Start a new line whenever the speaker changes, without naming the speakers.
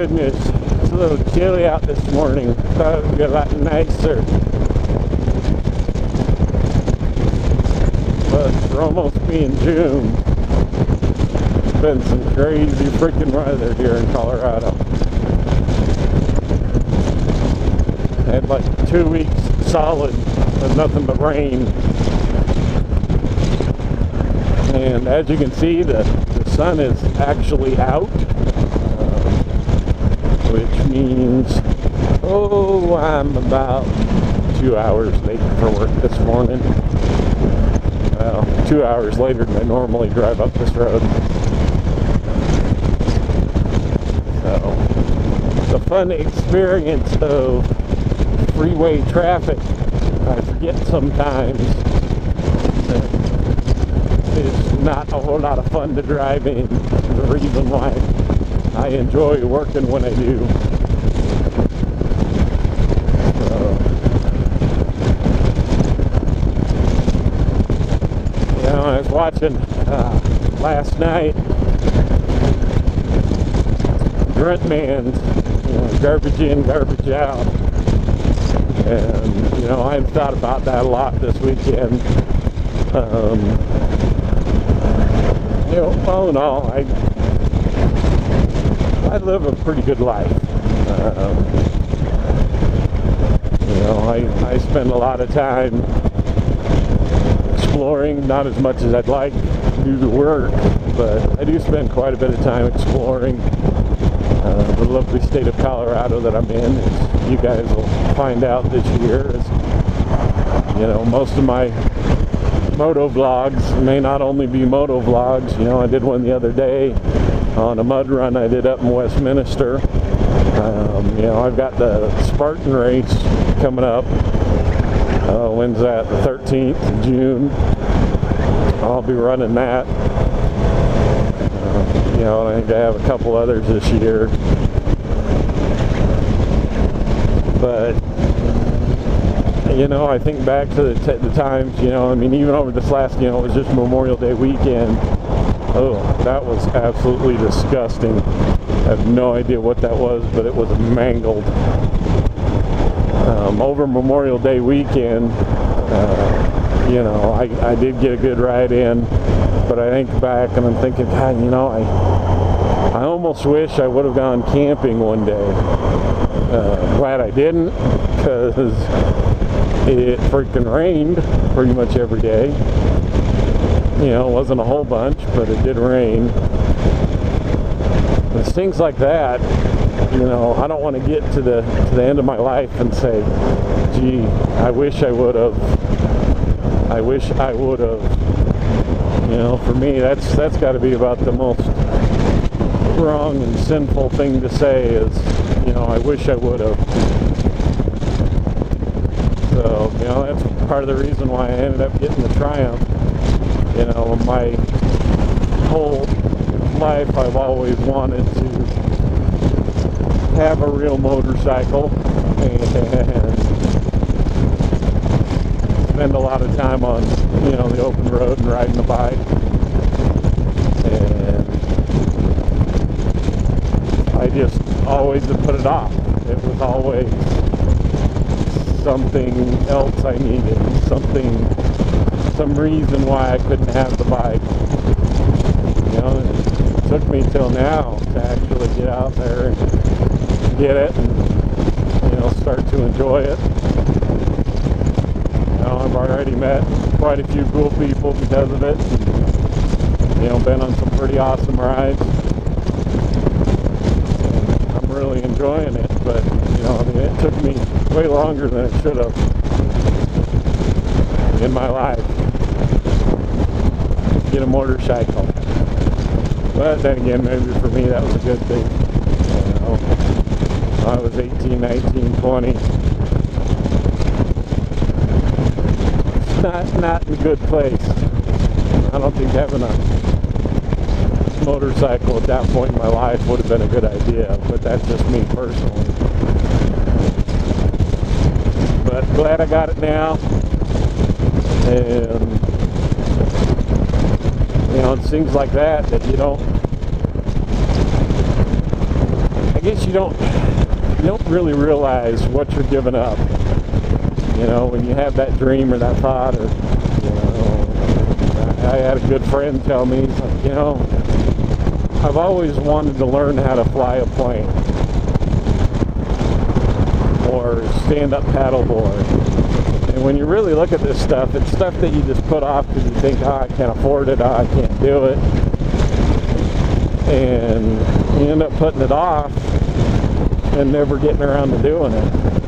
goodness, it's a little chilly out this morning. Thought it would be a lot nicer. But we're almost being June. It's been some crazy freaking weather here in Colorado. Had like 2 weeks solid of nothing but rain. And as you can see, the sun is actually out, which means, I'm about 2 hours late for work this morning. Well, 2 hours later than I normally drive up this road. So, it's a fun experience of freeway traffic. I forget sometimes that it's not a whole lot of fun to drive in. The reason why I enjoy working when I do. I was watching last night Gruntmon's garbage in, garbage out. And, I've thought about that a lot this weekend. All in all, I live a pretty good life. I spend a lot of time exploring, not as much as I'd like due to work, but I do spend quite a bit of time exploring the lovely state of Colorado that I'm in. As you guys will find out this year, as most of my moto vlogs may not only be moto vlogs. I did one the other day on a mud run I did up in Westminster. I've got the Spartan race coming up. When's that? The 13th of June. I'll be running that. I think I have a couple others this year. But, I think back to the times, even over this last, it was just Memorial Day weekend. Oh, that was absolutely disgusting. I have no idea what that was, but it was mangled. Over Memorial Day weekend, I did get a good ride in, but I think back and I'm thinking, God, I almost wish I would have gone camping one day. Glad I didn't, because it freaking rained pretty much every day. It wasn't a whole bunch, but it did rain. It's things like that. I don't want to get to the end of my life and say, gee, I wish I would have. I wish I would have. For me, that's got to be about the most wrong and sinful thing to say is, I wish I would have. So, that's part of the reason why I ended up getting the Triumph. My whole life I've always wanted to have a real motorcycle and spend a lot of time on, the open road and riding the bike. And I just always had put it off. It was always something else I needed, some reason why I couldn't have the bike. It took me till now to actually get out there and get it and, start to enjoy it. I've already met quite a few cool people because of it, and, been on some pretty awesome rides. I'm really enjoying it, but, it took me way longer than it should have in my life to get a motorcycle. But then again, maybe for me that was a good thing. I was 18, 19, 20. Not in a good place. I don't think having a motorcycle at that point in my life would have been a good idea, but that's just me personally. But glad I got it now. And it's things like that you don't I guess you don't really realize what you're giving up. You know, when you have that dream or that thought, or, you know, I had a good friend tell me, he's like, you know, I've always wanted to learn how to fly a plane or stand-up paddleboard. And when you really look at this stuff, it's stuff that you just put off because you think, oh, I can't afford it, oh, I can't do it. And you end up putting it off and never getting around to doing it.